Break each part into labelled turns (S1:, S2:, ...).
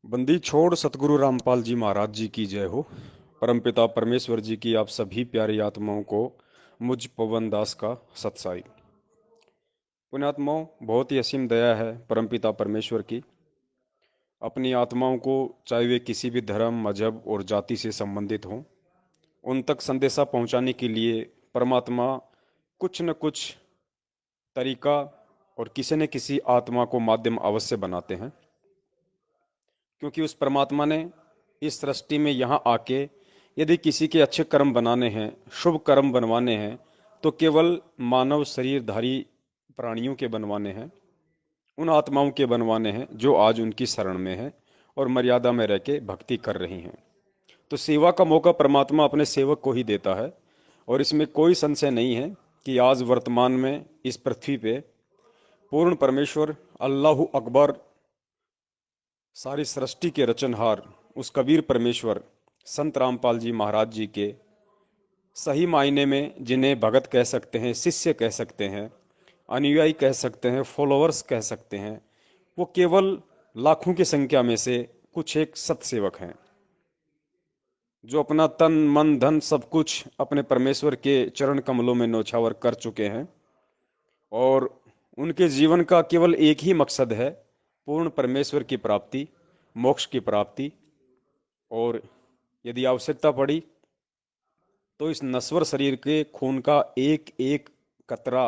S1: बंदी छोड़ सतगुरु रामपाल जी महाराज जी की जय हो। परमपिता परमेश्वर जी की आप सभी प्यारी आत्माओं को मुझ पवन दास का सत्साई। पुण्यात्माओं, बहुत ही असीम दया है परमपिता परमेश्वर की अपनी आत्माओं को, चाहे वे किसी भी धर्म मजहब और जाति से संबंधित हों, उन तक संदेशा पहुंचाने के लिए परमात्मा कुछ न कुछ तरीका और किसी न किसी आत्मा को माध्यम अवश्य बनाते हैं। क्योंकि उस परमात्मा ने इस सृष्टि में यहाँ आके यदि किसी के अच्छे कर्म बनाने हैं, शुभ कर्म बनवाने हैं, तो केवल मानव शरीरधारी प्राणियों के बनवाने हैं, उन आत्माओं के बनवाने हैं जो आज उनकी शरण में है और मर्यादा में रह के भक्ति कर रही हैं। तो सेवा का मौका परमात्मा अपने सेवक को ही देता है। और इसमें कोई संशय नहीं है कि आज वर्तमान में इस पृथ्वी पे पूर्ण परमेश्वर अल्लाह अकबर, सारी सृष्टि के रचनहार उस कबीर परमेश्वर संत रामपाल जी महाराज जी के सही मायने में, जिन्हें भगत कह सकते हैं, शिष्य कह सकते हैं, अनुयायी कह सकते हैं, फॉलोअर्स कह सकते हैं, वो केवल लाखों की संख्या में से कुछ एक सत्सेवक हैं जो अपना तन मन धन सब कुछ अपने परमेश्वर के चरण कमलों में न्योछावर कर चुके हैं। और उनके जीवन का केवल एक ही मकसद है, पूर्ण परमेश्वर की प्राप्ति, मोक्ष की प्राप्ति। और यदि आवश्यकता पड़ी तो इस नश्वर शरीर के खून का एक एक कतरा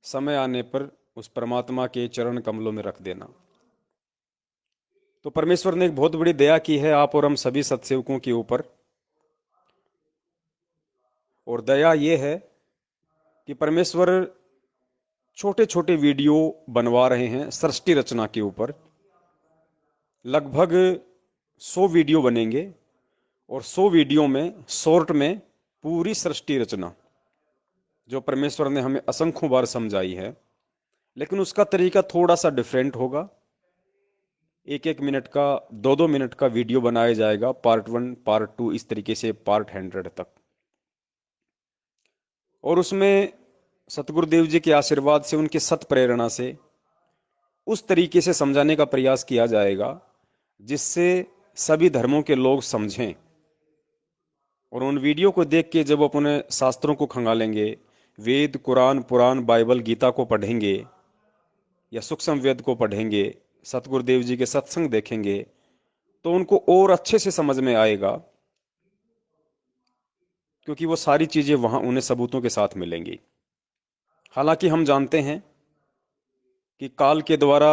S1: समय आने पर उस परमात्मा के चरण कमलों में रख देना। तो परमेश्वर ने एक बहुत बड़ी दया की है आप और हम सभी सत्सेवकों के ऊपर। और दया ये है कि परमेश्वर छोटे छोटे वीडियो बनवा रहे हैं सृष्टि रचना के ऊपर। लगभग 100 वीडियो बनेंगे और 100 वीडियो में शॉर्ट में पूरी सृष्टि रचना जो परमेश्वर ने हमें असंख्यों बार समझाई है, लेकिन उसका तरीका थोड़ा सा डिफरेंट होगा। एक एक मिनट का, दो दो मिनट का वीडियो बनाया जाएगा, पार्ट 1 पार्ट 2 इस तरीके से पार्ट 100 तक। और उसमें सतगुरुदेव जी के आशीर्वाद से, उनके सत प्रेरणा से उस तरीके से समझाने का प्रयास किया जाएगा जिससे सभी धर्मों के लोग समझें। और उन वीडियो को देख के जब अपने शास्त्रों को खंगालेंगे, वेद कुरान पुराण बाइबल गीता को पढ़ेंगे या सूक्ष्म वेद को पढ़ेंगे, सतगुरुदेव जी के सत्संग देखेंगे, तो उनको और अच्छे से समझ में आएगा। क्योंकि वो सारी चीजें वहां उन्हें सबूतों के साथ मिलेंगी। हालांकि हम जानते हैं कि काल के द्वारा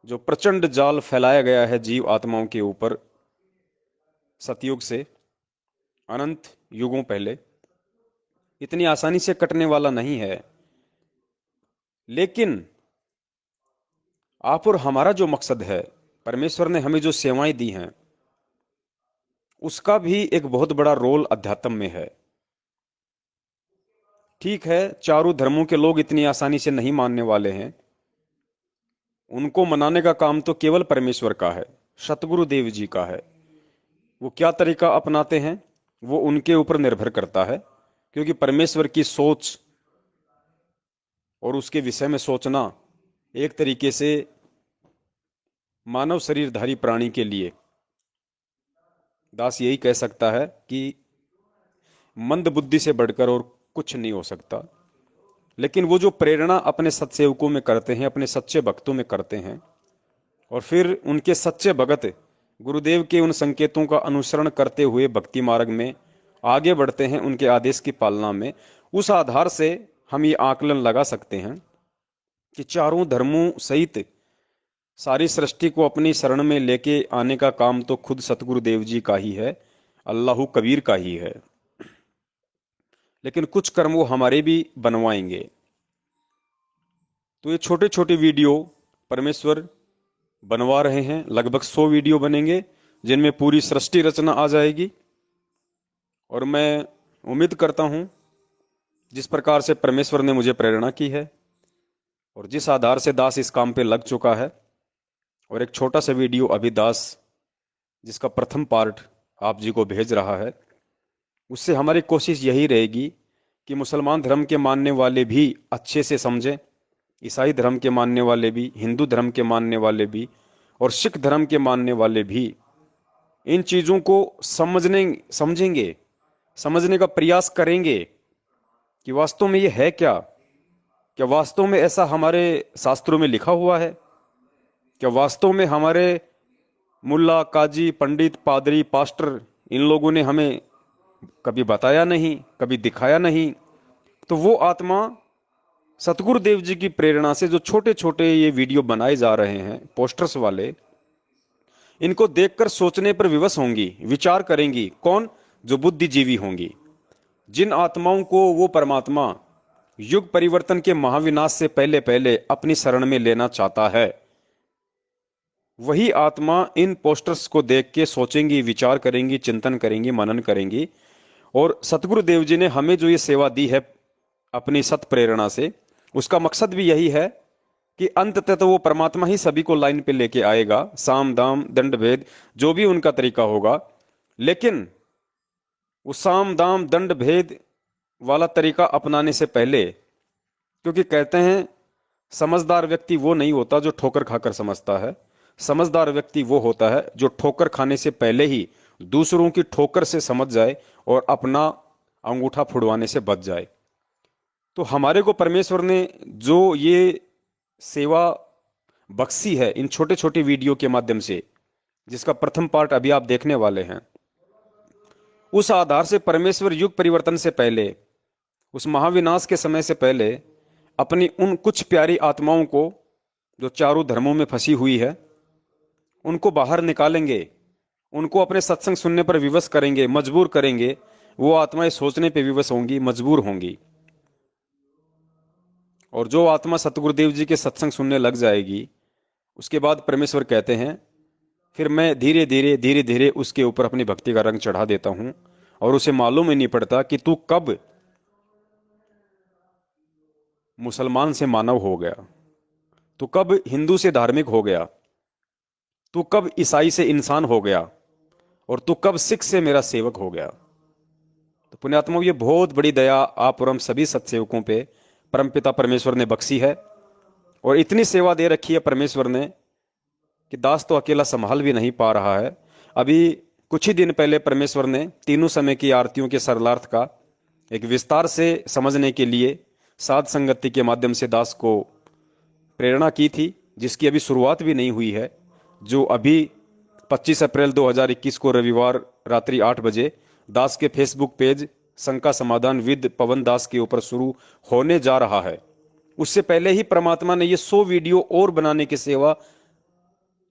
S1: जो प्रचंड जाल फैलाया गया है जीव आत्माओं के ऊपर, सतयुग से अनंत युगों पहले, इतनी आसानी से कटने वाला नहीं है। लेकिन आप और हमारा जो मकसद है, परमेश्वर ने हमें जो सेवाएं दी हैं, उसका भी एक बहुत बड़ा रोल अध्यात्म में है। ठीक है, चारों धर्मों के लोग इतनी आसानी से नहीं मानने वाले हैं। उनको मनाने का काम तो केवल परमेश्वर का है, सतगुरु देव जी का है। वो क्या तरीका अपनाते हैं वो उनके ऊपर निर्भर करता है। क्योंकि परमेश्वर की सोच और उसके विषय में सोचना एक तरीके से मानव शरीरधारी प्राणी के लिए, दास यही कह सकता है कि मंद बुद्धि से बढ़कर और कुछ नहीं हो सकता। लेकिन वो जो प्रेरणा अपने सत्सेवकों में करते हैं, अपने सच्चे भक्तों में करते हैं, और फिर उनके सच्चे भगत गुरुदेव के उन संकेतों का अनुसरण करते हुए भक्ति मार्ग में आगे बढ़ते हैं, उनके आदेश की पालना में। उस आधार से हम ये आकलन लगा सकते हैं कि चारों धर्मों सहित सारी सृष्टि को अपनी शरण में लेके आने का काम तो खुद सतगुरुदेव जी का ही है, अल्लाह कबीर का ही है। लेकिन कुछ कर्म वो हमारे भी बनवाएंगे। तो ये छोटे छोटे वीडियो परमेश्वर बनवा रहे हैं। लगभग 100 वीडियो बनेंगे जिनमें पूरी सृष्टि रचना आ जाएगी। और मैं उम्मीद करता हूं जिस प्रकार से परमेश्वर ने मुझे प्रेरणा की है और जिस आधार से दास इस काम पे लग चुका है, और एक छोटा सा वीडियो अभी दास जिसका प्रथम पार्ट आप जी को भेज रहा है, उससे हमारी कोशिश यही रहेगी कि मुसलमान धर्म के मानने वाले भी अच्छे से समझें, ईसाई धर्म के मानने वाले भी, हिंदू धर्म के मानने वाले भी, और सिख धर्म के मानने वाले भी इन चीजों को समझेंगे, समझने का प्रयास करेंगे कि वास्तव में ये है क्या। क्या वास्तव में ऐसा हमारे शास्त्रों में लिखा हुआ है? क्या वास्तव में हमारे मुल्ला, काजी, पंडित, पादरी, पास्टर इन लोगों ने हमें कभी बताया नहीं, कभी दिखाया नहीं? तो वो आत्मा सतगुरुदेव जी की प्रेरणा से जो छोटे छोटे ये वीडियो बनाए जा रहे हैं पोस्टर्स वाले, इनको देखकर सोचने पर विवश होंगी, विचार करेंगी। कौन? जो बुद्धिजीवी होंगी, जिन आत्माओं को वो परमात्मा युग परिवर्तन के महाविनाश से पहले पहले अपनी शरण में लेना चाहता है, वही आत्मा इन पोस्टर्स को देख के सोचेंगी, विचार करेंगी, चिंतन करेंगी, मनन करेंगी। और सतगुरुदेव जी ने हमें जो ये सेवा दी है अपनी सत प्रेरणा से, उसका मकसद भी यही है कि अंततः तो वो परमात्मा ही सभी को लाइन पे लेके आएगा, साम दाम दंड भेद जो भी उनका तरीका होगा। लेकिन वो साम दाम दंड भेद वाला तरीका अपनाने से पहले, क्योंकि कहते हैं समझदार व्यक्ति वो नहीं होता जो ठोकर खाकर समझता है, समझदार व्यक्ति वो होता है जो ठोकर खाने से पहले ही दूसरों की ठोकर से समझ जाए और अपना अंगूठा फुड़वाने से बच जाए। तो हमारे को परमेश्वर ने जो ये सेवा बख्शी है इन छोटे छोटे वीडियो के माध्यम से, जिसका प्रथम पार्ट अभी आप देखने वाले हैं, उस आधार से परमेश्वर युग परिवर्तन से पहले, उस महाविनाश के समय से पहले अपनी उन कुछ प्यारी आत्माओं को जो चारों धर्मों में फंसी हुई है, उनको बाहर निकालेंगे, उनको अपने सत्संग सुनने पर विवश करेंगे, मजबूर करेंगे। वो आत्माएं सोचने पे विवश होंगी, मजबूर होंगी। और जो आत्मा सतगुरुदेव जी के सत्संग सुनने लग जाएगी, उसके बाद परमेश्वर कहते हैं फिर मैं धीरे धीरे धीरे धीरे उसके ऊपर अपनी भक्ति का रंग चढ़ा देता हूं, और उसे मालूम ही नहीं पड़ता कि तू कब मुसलमान से मानव हो गया, तू कब हिंदू से धार्मिक हो गया, तू कब ईसाई से इंसान हो गया, और तू कब सिख से मेरा सेवक हो गया। तो पुण्यात्माओं, ये बहुत बड़ी दया आप और हम सभी सत्सेवकों पे परमपिता परमेश्वर ने बख्शी है। और इतनी सेवा दे रखी है परमेश्वर ने कि दास तो अकेला संभाल भी नहीं पा रहा है। अभी कुछ ही दिन पहले परमेश्वर ने तीनों समय की आरतियों के सरलार्थ का एक विस्तार से समझने के लिए साध संगति के माध्यम से दास को प्रेरणा की थी, जिसकी अभी शुरुआत भी नहीं हुई है, जो अभी 25 अप्रैल 2021 को रविवार रात्रि 8 बजे दास के फेसबुक पेज शंका समाधान विद पवन दास के ऊपर शुरू होने जा रहा है। उससे पहले ही परमात्मा ने ये 100 वीडियो और बनाने की सेवा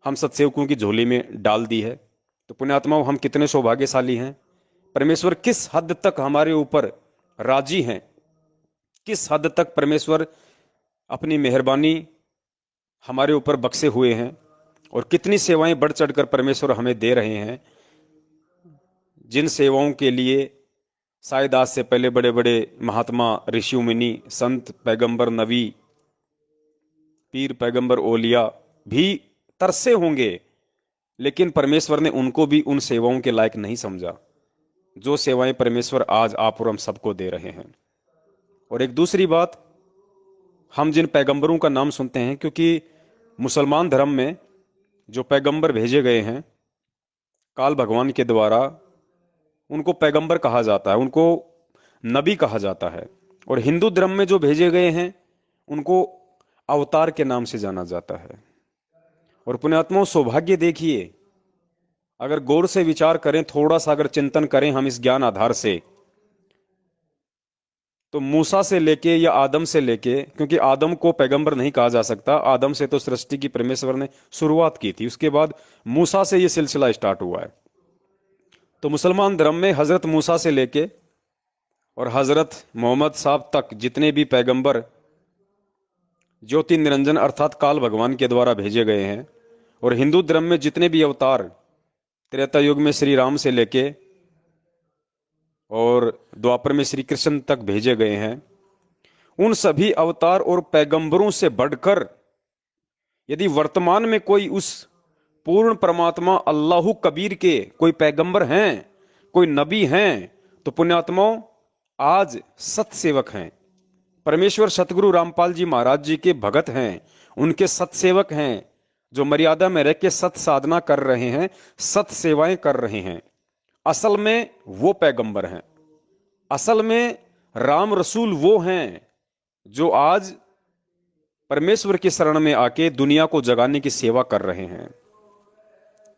S1: हम सत्सेवकों की झोली में डाल दी है। तो पुण्यात्माओं, हम कितने सौभाग्यशाली हैं। परमेश्वर किस हद तक हमारे ऊपर राजी हैं, किस हद तक परमेश्वर अपनी मेहरबानी हमारे ऊपर बख्शे हुए हैं, और कितनी सेवाएं बढ़ चढ़कर परमेश्वर हमें दे रहे हैं, जिन सेवाओं के लिए शायद आज से पहले बड़े बड़े महात्मा, ऋषि मुनि, संत, पैगंबर, नबी, पीर, पैगंबर, ओलिया भी तरसे होंगे, लेकिन परमेश्वर ने उनको भी उन सेवाओं के लायक नहीं समझा जो सेवाएं परमेश्वर आज आप और हम सबको दे रहे हैं। और एक दूसरी बात, हम जिन पैगंबरों का नाम सुनते हैं, क्योंकि मुसलमान धर्म में जो पैगंबर भेजे गए हैं काल भगवान के द्वारा, उनको पैगंबर कहा जाता है, उनको नबी कहा जाता है। और हिंदू धर्म में जो भेजे गए हैं उनको अवतार के नाम से जाना जाता है। और पुण्यात्माओं, सौभाग्य देखिए, अगर गौर से विचार करें, थोड़ा सा अगर चिंतन करें हम इस ज्ञान आधार से, तो मूसा से लेके या आदम से लेके, क्योंकि आदम को पैगंबर नहीं कहा जा सकता, आदम से तो सृष्टि की परमेश्वर ने शुरुआत की थी, उसके बाद मूसा से यह सिलसिला स्टार्ट हुआ है। तो मुसलमान धर्म में हजरत मूसा से लेके और हजरत मोहम्मद साहब तक जितने भी पैगंबर ज्योति निरंजन अर्थात काल भगवान के द्वारा भेजे गए हैं, और हिंदू धर्म में जितने भी अवतार त्रेता युग में श्री राम से लेके और द्वापर में श्री कृष्ण तक भेजे गए हैं, उन सभी अवतार और पैगंबरों से बढ़कर यदि वर्तमान में कोई उस पूर्ण परमात्मा अल्लाहु कबीर के कोई पैगंबर हैं, कोई नबी हैं, तो पुण्यात्माओं आज सत्सेवक हैं। परमेश्वर सतगुरु रामपाल जी महाराज जी के भगत हैं, उनके सत्सेवक हैं, जो मर्यादा में रह के सत साधना कर रहे हैं, सत सेवाएं कर रहे हैं, असल में वो पैगंबर हैं। असल में राम रसूल वो हैं जो आज परमेश्वर की शरण में आके दुनिया को जगाने की सेवा कर रहे हैं।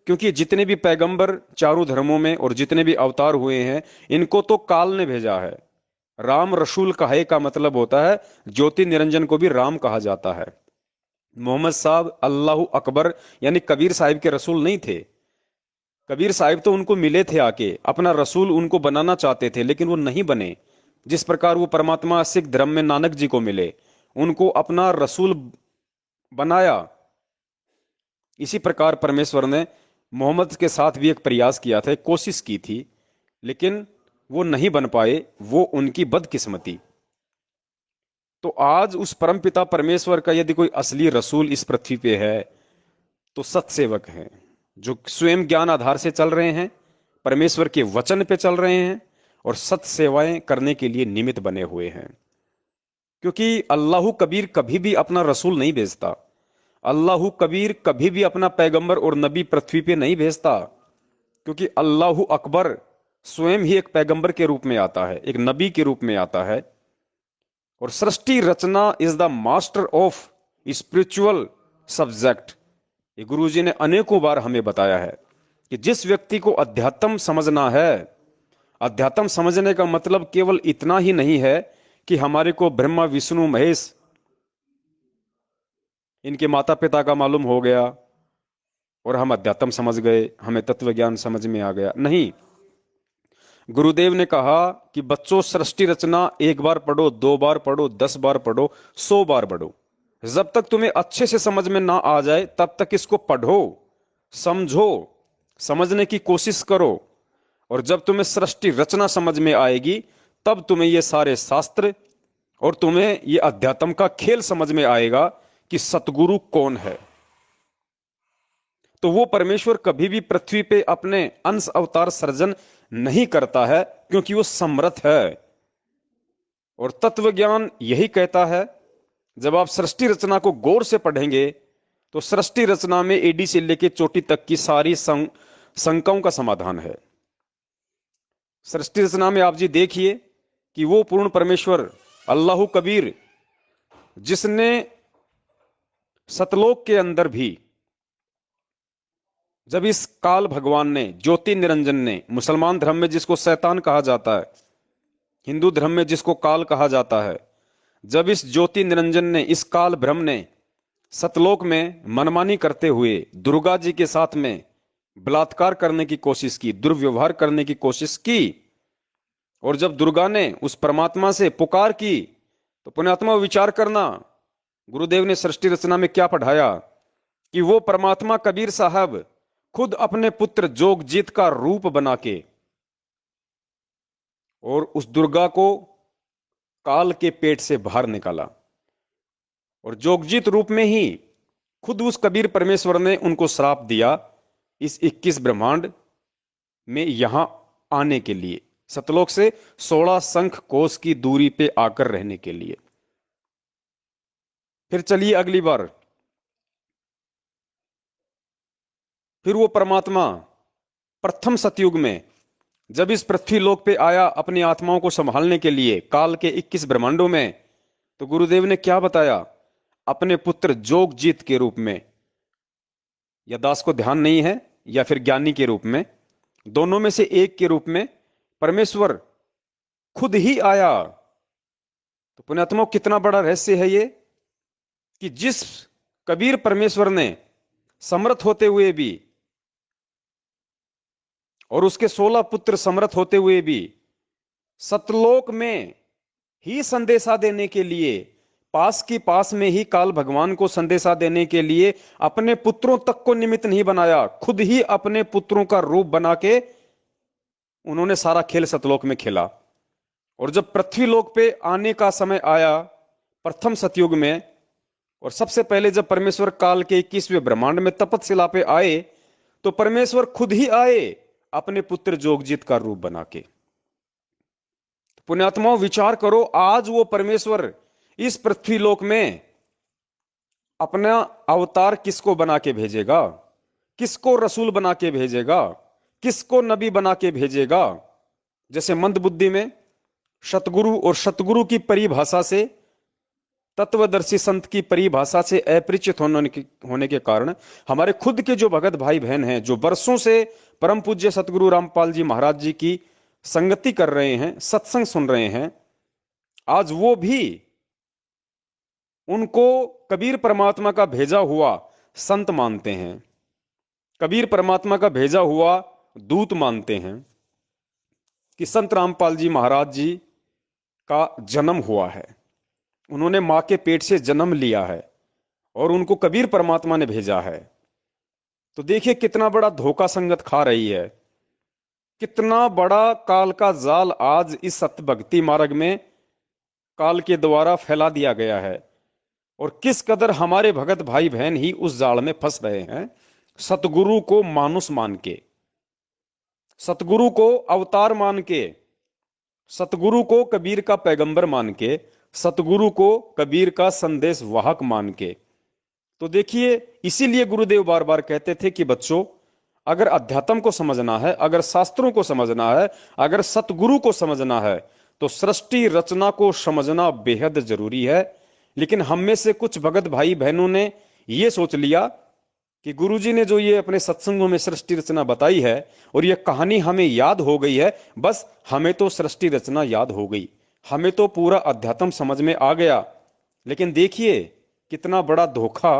S1: क्योंकि जितने भी पैगंबर चारों धर्मों में और जितने भी अवतार हुए हैं, इनको तो काल ने भेजा है। राम रसूल कहे का मतलब होता है, ज्योति निरंजन को भी राम कहा जाता है। मोहम्मद साहब अल्लाह अकबर यानी कबीर साहिब के रसूल नहीं थे। कबीर साहिब तो उनको मिले थे आके, अपना रसूल उनको बनाना चाहते थे, लेकिन वो नहीं बने। जिस प्रकार वो परमात्मा सिख धर्म में नानक जी को मिले, उनको अपना रसूल बनाया, इसी प्रकार परमेश्वर ने मोहम्मद के साथ भी एक प्रयास किया था, एक कोशिश की थी, लेकिन वो नहीं बन पाए। वो उनकी बदकिस्मती। तो आज उस परमपिता परमेश्वर का यदि कोई असली रसूल इस पृथ्वी पे है, तो सत्सेवक हैं, जो स्वयं ज्ञान आधार से चल रहे हैं, परमेश्वर के वचन पे चल रहे हैं और सत सेवाएं करने के लिए निमित्त बने हुए हैं। क्योंकि अल्लाह कबीर कभी भी अपना रसूल नहीं भेजता। अल्लाह कबीर कभी भी अपना पैगंबर और नबी पृथ्वी पे नहीं भेजता। क्योंकि अल्लाह अकबर स्वयं ही एक पैगंबर के रूप में आता है, एक नबी के रूप में आता है। और सृष्टि रचना is the master of spiritual subject. ये गुरु जी ने अनेकों बार हमें बताया है कि जिस व्यक्ति को अध्यात्म समझना है, अध्यात्म समझने का मतलब केवल इतना ही नहीं है कि हमारे को ब्रह्मा विष्णु महेश इनके माता पिता का मालूम हो गया और हम अध्यात्म समझ गए, हमें तत्व ज्ञान समझ में आ गया। नहीं, गुरुदेव ने कहा कि बच्चों, सृष्टि रचना एक बार पढ़ो, दो बार पढ़ो, 10 बार पढ़ो, 100 बार पढ़ो। जब तक तुम्हें अच्छे से समझ में ना आ जाए तब तक इसको पढ़ो, समझो, समझने की कोशिश करो। और जब तुम्हें सृष्टि रचना समझ में आएगी, तब तुम्हें ये सारे शास्त्र और तुम्हें ये अध्यात्म का खेल समझ में आएगा कि सतगुरु कौन है। तो वो परमेश्वर कभी भी पृथ्वी पे अपने अंश अवतार सर्जन नहीं करता है, क्योंकि वो समर्थ है। और तत्व ज्ञान यही कहता है, जब आप सृष्टि रचना को गौर से पढ़ेंगे तो सृष्टि रचना में एडी से लेकर चोटी तक की सारी शंकाओं का समाधान है। सृष्टि रचना में आप जी देखिए कि वो पूर्ण परमेश्वर अल्लाह कबीर, जिसने सतलोक के अंदर भी, जब इस काल भगवान ने, ज्योति निरंजन ने, मुसलमान धर्म में जिसको शैतान कहा जाता है, हिंदू धर्म में जिसको काल कहा जाता है, जब इस ज्योति निरंजन ने, इस काल ब्रह्म ने सतलोक में मनमानी करते हुए दुर्गा जी के साथ में बलात्कार करने की कोशिश की, दुर्व्यवहार करने की कोशिश की, और जब दुर्गा ने उस परमात्मा से पुकार की, तो पुण्यात्मा विचार करना, गुरुदेव ने सृष्टि रचना में क्या पढ़ाया कि वो परमात्मा कबीर साहब खुद अपने पुत्र जोगजीत का रूप बना के और उस दुर्गा को काल के पेट से बाहर निकाला। और जोगजीत रूप में ही खुद उस कबीर परमेश्वर ने उनको श्राप दिया, इस 21 ब्रह्मांड में यहां आने के लिए, सतलोक से 16 शंख कोस की दूरी पे आकर रहने के लिए। फिर चलिए अगली बार, फिर वो परमात्मा प्रथम सतयुग में जब इस पृथ्वी लोक पे आया अपनी आत्माओं को संभालने के लिए काल के 21 ब्रह्मांडों में, तो गुरुदेव ने क्या बताया? अपने पुत्र जोगजीत के रूप में, या दास को ध्यान नहीं है, या फिर ज्ञानी के रूप में, दोनों में से एक के रूप में परमेश्वर खुद ही आया। तो पुण्यात्माओं, कितना बड़ा रहस्य है ये कि जिस कबीर परमेश्वर ने समर्थ होते हुए भी और उसके 16 पुत्र समर्थ होते हुए भी सतलोक में ही संदेशा देने के लिए, पास की पास में ही काल भगवान को संदेशा देने के लिए अपने पुत्रों तक को निमित्त नहीं बनाया, खुद ही अपने पुत्रों का रूप बना के उन्होंने सारा खेल सतलोक में खेला। और जब पृथ्वी लोक पे आने का समय आया प्रथम सतयुग में, और सबसे पहले जब परमेश्वर काल के 21वें ब्रह्मांड में तपतशिला पे आए, तो परमेश्वर खुद ही आए अपने पुत्र जोगजीत का रूप बना के। पुण्यात्माओं विचार करो, आज वो परमेश्वर इस पृथ्वी लोक में अपना अवतार किसको बना के भेजेगा, किसको रसूल बना के भेजेगा, किसको नबी बना के भेजेगा। जैसे मंदबुद्धि में सतगुरु और सतगुरु की परिभाषा से, तत्वदर्शी संत की परिभाषा से अपरिचित होने के कारण हमारे खुद के जो भगत भाई बहन हैं, जो वर्षों से परम पूज्य सतगुरु रामपाल जी महाराज जी की संगति कर रहे हैं, सत्संग सुन रहे हैं, आज वो भी उनको कबीर परमात्मा का भेजा हुआ संत मानते हैं, कबीर परमात्मा का भेजा हुआ दूत मानते हैं कि संत रामपाल जी महाराज जी का जन्म हुआ है, उन्होंने मां के पेट से जन्म लिया है और उनको कबीर परमात्मा ने भेजा है। तो देखिए कितना बड़ा धोखा संगत खा रही है, कितना बड़ा काल का जाल आज इस सत्य भक्ति मार्ग में काल के द्वारा फैला दिया गया है, और किस कदर हमारे भगत भाई बहन ही उस जाल में फंस रहे हैं। सतगुरु को मानुष मान के, सतगुरु को अवतार मान के, सतगुरु को कबीर का पैगंबर मान के, सतगुरु को कबीर का संदेश वाहक मान के। तो देखिए इसीलिए गुरुदेव बार बार कहते थे कि बच्चों, अगर अध्यात्म को समझना है, अगर शास्त्रों को समझना है, अगर सतगुरु को समझना है, तो सृष्टि रचना को समझना बेहद जरूरी है। लेकिन हम में से कुछ भगत भाई बहनों ने यह सोच लिया कि गुरुजी ने जो ये अपने सत्संगों में सृष्टि रचना बताई है और ये कहानी हमें याद हो गई है, बस हमें तो सृष्टि रचना याद हो गई, हमें तो पूरा अध्यात्म समझ में आ गया। लेकिन देखिए कितना बड़ा धोखा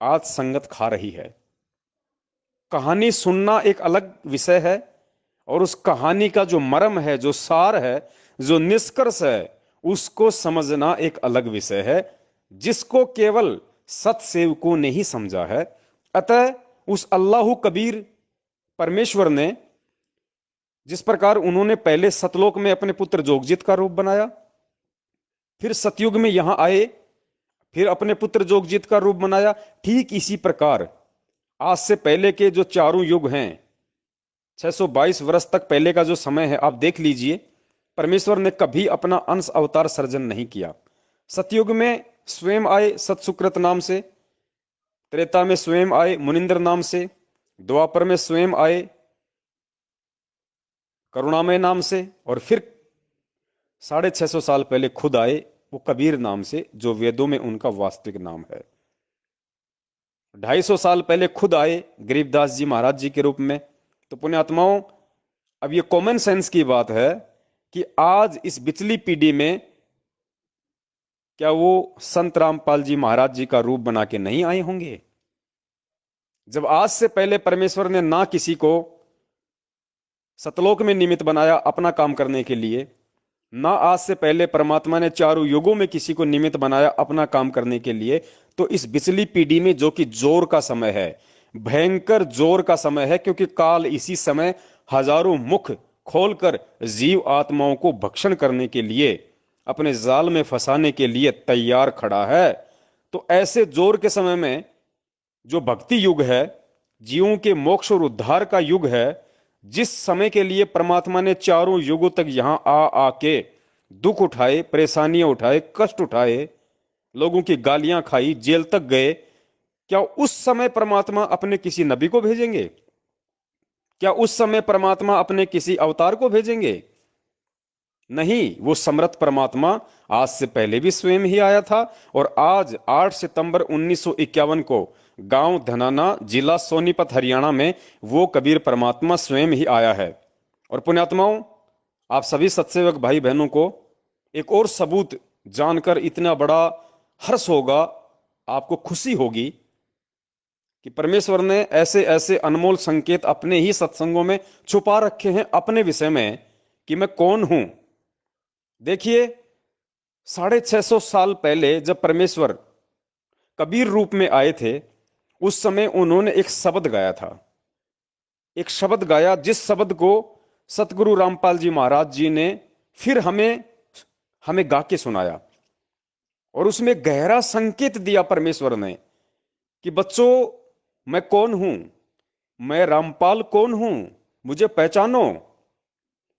S1: आज संगत खा रही है। कहानी सुनना एक अलग विषय है, और उस कहानी का जो मर्म है, जो सार है, जो निष्कर्ष है, उसको समझना एक अलग विषय है, जिसको केवल सतसेवकों ने ही समझा है। अतः उस अल्लाह कबीर परमेश्वर ने जिस प्रकार उन्होंने पहले सतलोक में अपने पुत्र जोगजित का रूप बनाया, फिर सतयुग में यहां आए, फिर अपने पुत्र जोगजित का रूप बनाया, ठीक इसी प्रकार आज से पहले के जो चारों युग हैं, 622 वर्ष तक पहले का जो समय है, आप देख लीजिए, परमेश्वर ने कभी अपना अंश अवतार सर्जन नहीं किया। सतयुग में स्वयं आए सतसुकृत नाम से, त्रेता में स्वयं आए मुनिंद्र नाम से, द्वापर में स्वयं आए करुणामय नाम से, और फिर 650 साल पहले खुद आए वो कबीर नाम से, जो वेदों में उनका वास्तविक नाम है। 250 साल पहले खुद आए गरीबदास जी महाराज जी के रूप में। तो पुण्यात्माओं, अब ये कॉमन सेंस की बात है कि आज इस बिचली पीढ़ी में क्या वो संत रामपाल जी महाराज जी का रूप बना के नहीं आए होंगे? जब आज से पहले परमेश्वर ने ना किसी को सतलोक में निमित्त बनाया अपना काम करने के लिए, ना आज से पहले परमात्मा ने चारों युगों में किसी को निमित्त बनाया अपना काम करने के लिए, तो इस बिचली पीढ़ी में जो कि जोर का समय है, भयंकर जोर का समय है, क्योंकि काल इसी समय हजारों मुख खोलकर जीव आत्माओं को भक्षण करने के लिए, अपने जाल में फंसाने के लिए तैयार खड़ा है। तो ऐसे जोर के समय में जो भक्ति युग है, जीवों के मोक्ष और उद्धार का युग है, जिस समय के लिए परमात्मा ने चारों युगों तक यहां आके दुख उठाए, परेशानियां उठाए, कष्ट उठाए, लोगों की गालियां खाई, जेल तक गए, क्या उस समय परमात्मा अपने किसी नबी को भेजेंगे? क्या उस समय परमात्मा अपने किसी अवतार को भेजेंगे? नहीं, वो समर्थ परमात्मा आज से पहले भी स्वयं ही आया था, और आज 8 सितंबर 1951 को गांव धनाना, जिला सोनीपत, हरियाणा में वो कबीर परमात्मा स्वयं ही आया है। और पुण्यात्माओं, आप सभी सत्सेवक भाई बहनों को एक और सबूत जानकर इतना बड़ा हर्ष होगा, आपको खुशी होगी कि परमेश्वर ने ऐसे ऐसे अनमोल संकेत अपने ही सत्संगों में छुपा रखे हैं अपने विषय में कि मैं कौन हूं। देखिए, 650 साल पहले जब परमेश्वर कबीर रूप में आए थे, उस समय उन्होंने एक शब्द गाया था, एक शब्द गाया, जिस शब्द को सतगुरु रामपाल जी महाराज जी ने फिर हमें हमें गा के सुनाया, और उसमें गहरा संकेत दिया परमेश्वर ने कि बच्चों, मैं कौन हूं, मैं रामपाल कौन हूं, मुझे पहचानो।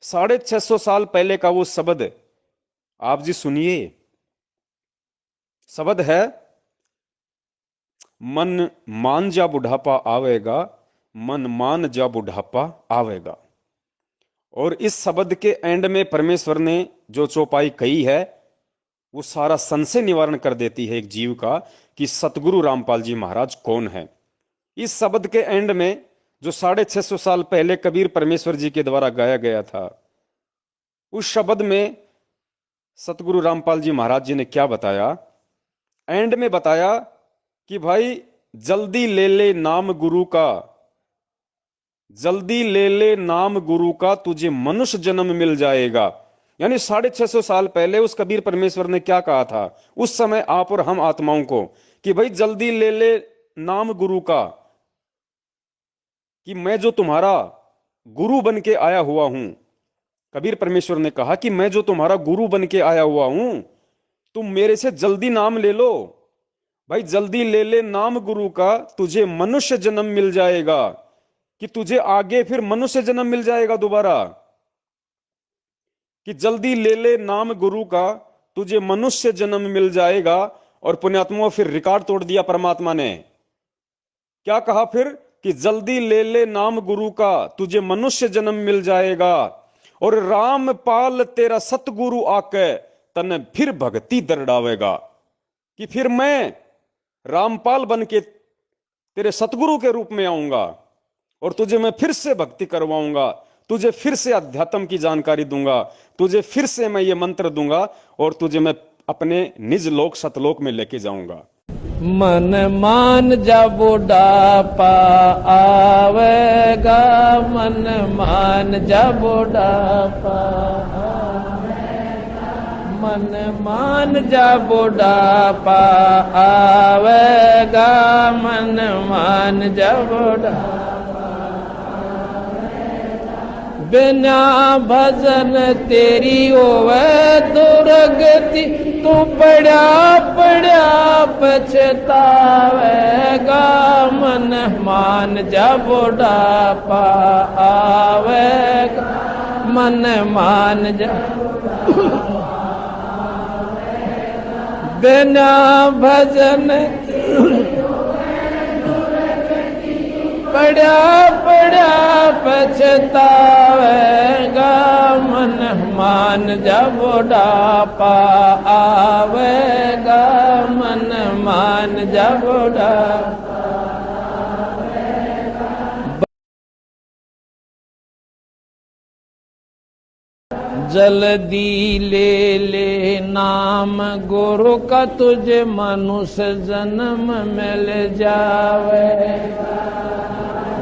S1: 650 साल पहले का वो शब्द आप जी सुनिए। शब्द है, मन मान जा बुढ़ापा आवेगा, मन मान जा बुढ़ापा आवेगा। और इस शब्द के एंड में परमेश्वर ने जो चौपाई कही है वो सारा संशय निवारण कर देती है एक जीव का कि सतगुरु रामपाल जी महाराज कौन है। इस शब्द के एंड में जो 650 साल पहले कबीर परमेश्वर जी के द्वारा गाया गया था, उस शब्द में सतगुरु रामपाल जी महाराज जी ने क्या बताया? एंड में बताया कि भाई जल्दी ले ले नाम गुरु का, जल्दी ले ले नाम गुरु का, तुझे मनुष्य जन्म मिल जाएगा। यानी 650 साल पहले उस कबीर परमेश्वर ने क्या कहा था उस समय आप और हम आत्माओं को कि भाई जल्दी ले ले नाम गुरु का, कि मैं जो तुम्हारा गुरु बन के आया हुआ हूं। कबीर परमेश्वर ने कहा कि मैं जो तुम्हारा गुरु बन के आया हुआ हूं, तुम मेरे से जल्दी नाम ले लो। भाई जल्दी ले ले नाम गुरु का, तुझे मनुष्य जन्म मिल जाएगा, कि तुझे आगे फिर मनुष्य जन्म मिल जाएगा दोबारा। कि जल्दी ले ले नाम गुरु का, तुझे मनुष्य जन्म मिल जाएगा। और पुण्यात्माओं फिर रिकॉर्ड तोड़ दिया परमात्मा ने। क्या कहा फिर? कि जल्दी ले ले नाम गुरु का, तुझे मनुष्य जन्म मिल जाएगा। और रामपाल तेरा सतगुरु आके तने फिर भक्ति दरड़ावेगा। कि फिर मैं रामपाल बन के तेरे सतगुरु के रूप में आऊंगा और तुझे मैं फिर से भक्ति करवाऊंगा, तुझे फिर से अध्यात्म की जानकारी दूंगा, तुझे फिर से मैं ये मंत्र दूंगा और तुझे मैं अपने निज लोक सतलोक में लेके जाऊंगा।
S2: मन मान जा बुढ़ापा आवेगा, मन मान जा बुढ़ापा, मन मान जा बुढ़ापा आवेगा, मन मान जा बुढ़ापा। बिना भजन तेरी होवे दुर्गति, तू पड़ा पड़ा पछतावेगा, मन मान जा बुढ़ापा आवेगा, मन मान जा। बिना भजन पड़ा पड़ा पछतावेगा, मन मान जा बुढ़ापा आवेगा, मन मान जा बुढ़ापा। जल्दी ले ले नाम गुरु का, तुझे मनुष्य जन्म मिल जावेगा।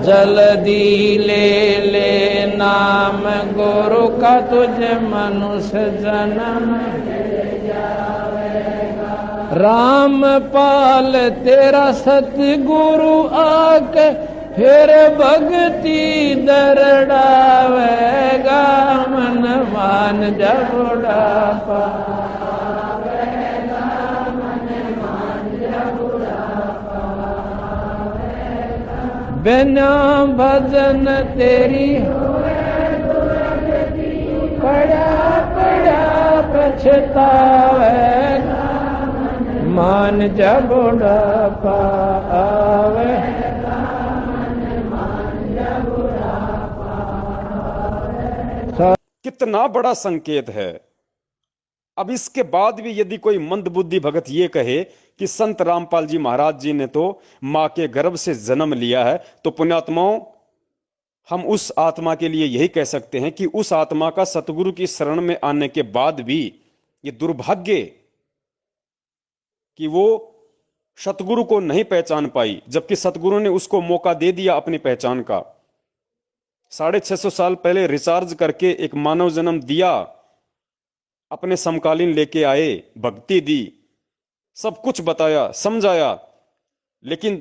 S2: जल्दी ले ले नाम गुरु का, तुझे मनुष्य जन्म मिल जावेगा। रामपाल तेरा सतगुरु आके फिर भक्ति दरड़ावेगा, मन मान जा बुढ़ापा आवेगा, मन मान जा बुढ़ापा आवेगा। बिना भजन तेरी पड़ा पड़ा पछतावेगा, मान जा बुढ़ापा आवेगा।
S1: कितना बड़ा संकेत है। अब इसके बाद भी यदि कोई मंदबुद्धि भगत ये कहे कि संत रामपाल जी महाराज जी ने तो मां के गर्भ से जन्म लिया है, तो पुण्यात्माओं हम उस आत्मा के लिए यही कह सकते हैं कि उस आत्मा का सतगुरु की शरण में आने के बाद भी ये दुर्भाग्य कि वो सतगुरु को नहीं पहचान पाई, जबकि सतगुरु ने उसको मौका दे दिया अपनी पहचान का। 650 साल पहले रिचार्ज करके एक मानव जन्म दिया, अपने समकालीन लेके आए, भक्ति दी, सब कुछ बताया, समझाया, लेकिन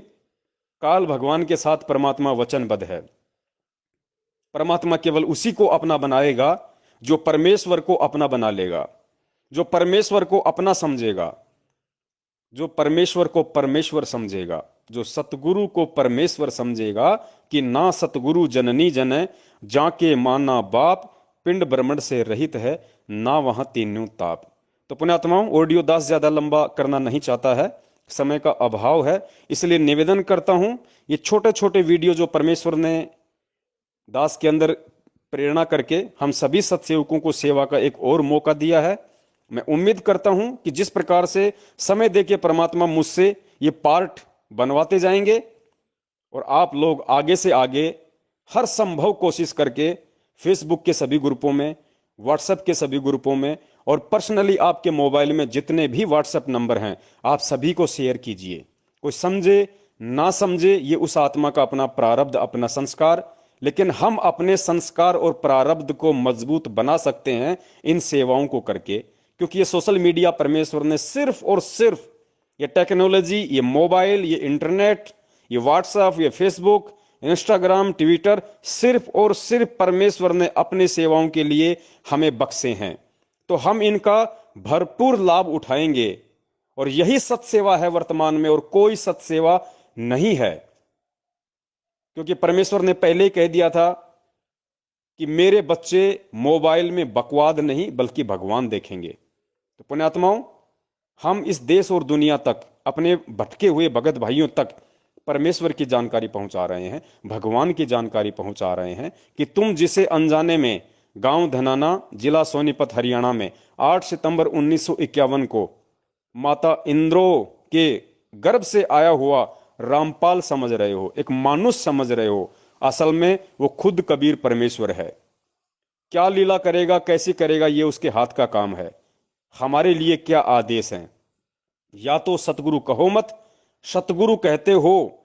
S1: काल भगवान के साथ परमात्मा वचनबद्ध है। परमात्मा केवल उसी को अपना बनाएगा जो परमेश्वर को अपना बना लेगा, जो परमेश्वर को अपना समझेगा, जो परमेश्वर को परमेश्वर समझेगा, जो सतगुरु को परमेश्वर समझेगा कि ना सतगुरु जननी जन जाके माना बाप, पिंड ब्रह्मंड से रहित है ना वहां तीनों ताप। तो पुण्यात्माओं, ऑडियो 10 ज्यादा लंबा करना नहीं चाहता है, समय का अभाव है, इसलिए निवेदन करता हूं ये छोटे छोटे वीडियो जो परमेश्वर ने दास के अंदर प्रेरणा करके हम सभी सत्सेवकों को सेवा का एक और मौका दिया है। मैं उम्मीद करता हूं कि जिस प्रकार से समय देके परमात्मा मुझसे ये पार्ट बनवाते जाएंगे और आप लोग आगे से आगे हर संभव कोशिश करके फेसबुक के सभी ग्रुपों में, व्हाट्सएप के सभी ग्रुपों में और पर्सनली आपके मोबाइल में जितने भी व्हाट्सएप नंबर हैं आप सभी को शेयर कीजिए। कोई समझे ना समझे ये उस आत्मा का अपना प्रारब्ध, अपना संस्कार, लेकिन हम अपने संस्कार और प्रारब्ध को मजबूत बना सकते हैं इन सेवाओं को करके, क्योंकि ये सोशल मीडिया परमेश्वर ने सिर्फ और सिर्फ ये टेक्नोलॉजी, ये मोबाइल, ये इंटरनेट, ये व्हाट्सएप, ये फेसबुक, इंस्टाग्राम, ट्विटर सिर्फ और सिर्फ परमेश्वर ने अपनी सेवाओं के लिए हमें बख्शे हैं। तो हम इनका भरपूर लाभ उठाएंगे और यही सत्सेवा है वर्तमान में, और कोई सत्सेवा नहीं है। क्योंकि परमेश्वर ने पहले ही कह दिया था कि मेरे बच्चे मोबाइल में बकवाद नहीं बल्कि भगवान देखेंगे। तो पुण्यात्माओं, हम इस देश और दुनिया तक, अपने भटके हुए भगत भाइयों तक परमेश्वर की जानकारी पहुंचा रहे हैं, भगवान की जानकारी पहुंचा रहे हैं कि तुम जिसे अनजाने में गांव धनाना, जिला सोनीपत, हरियाणा में 8 सितंबर 1951 को माता इंद्रो के गर्भ से आया हुआ रामपाल समझ रहे हो, एक मानुष समझ रहे हो, असल में वो खुद कबीर परमेश्वर है। क्या लीला करेगा, कैसी करेगा, ये उसके हाथ का काम है। हमारे लिए क्या आदेश हैं? या तो सतगुरु कहो मत, सतगुरु कहते हो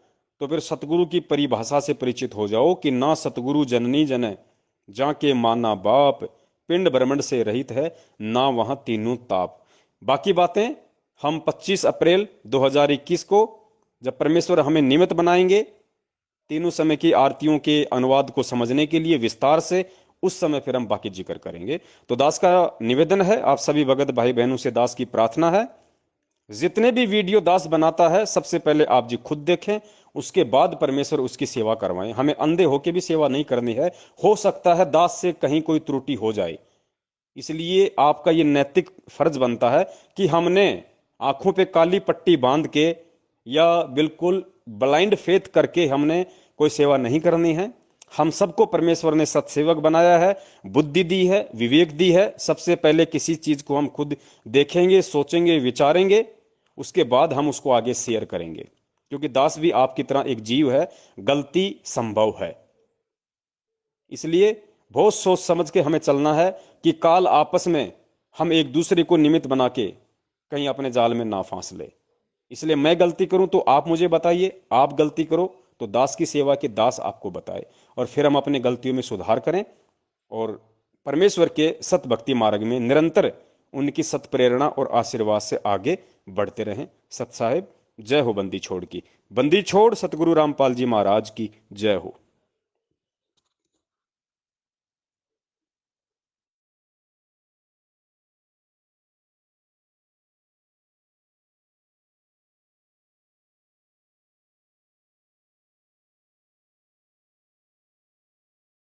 S1: तो फिर सतगुरु की परिभाषा से परिचित हो जाओ कि ना सतगुरु जननी जन जाके माना बाप, पिंड ब्रह्मंड से रहित है ना वहां तीनों ताप। बाकी बातें हम 25 अप्रैल 2021 को जब परमेश्वर हमें निमित्त बनाएंगे तीनों समय की आरतियों के अनुवाद को समझने के लिए विस्तार से, उस समय फिर हम बाकी जिक्र करेंगे। तो दास का निवेदन है, आप सभी भगत भाई बहनों से दास की प्रार्थना है, जितने भी वीडियो दास बनाता है सबसे पहले आप जी खुद देखें, उसके बाद परमेश्वर उसकी सेवा करवाएं। हमें अंधे होके भी सेवा नहीं करनी है। हो सकता है दास से कहीं कोई त्रुटि हो जाए, इसलिए आपका ये नैतिक फर्ज बनता है कि हमने आंखों पे काली पट्टी बांध के या बिल्कुल ब्लाइंड फेथ करके हमने कोई सेवा नहीं करनी है। हम सबको परमेश्वर ने सत्सेवक बनाया है, बुद्धि दी है, विवेक दी है। सबसे पहले किसी चीज को हम खुद देखेंगे, सोचेंगे, विचारेंगे, उसके बाद हम उसको आगे शेयर करेंगे। क्योंकि दास भी आपकी तरह एक जीव है, गलती संभव है, इसलिए बहुत सोच समझ के हमें चलना है कि काल आपस में हम एक दूसरे को निमित्त बना के कहीं अपने जाल में ना फांस ले। इसलिए मैं गलती करूं तो आप मुझे बताइए, आप गलती करो तो दास की सेवा के दास आपको बताए, और फिर हम अपने गलतियों में सुधार करें और परमेश्वर के सत भक्ति मार्ग में निरंतर उनकी सत प्रेरणा और आशीर्वाद से आगे बढ़ते रहें। सत साहेब, जय हो बंदी छोड़ की। बंदी छोड़ सतगुरु रामपाल जी महाराज की जय हो।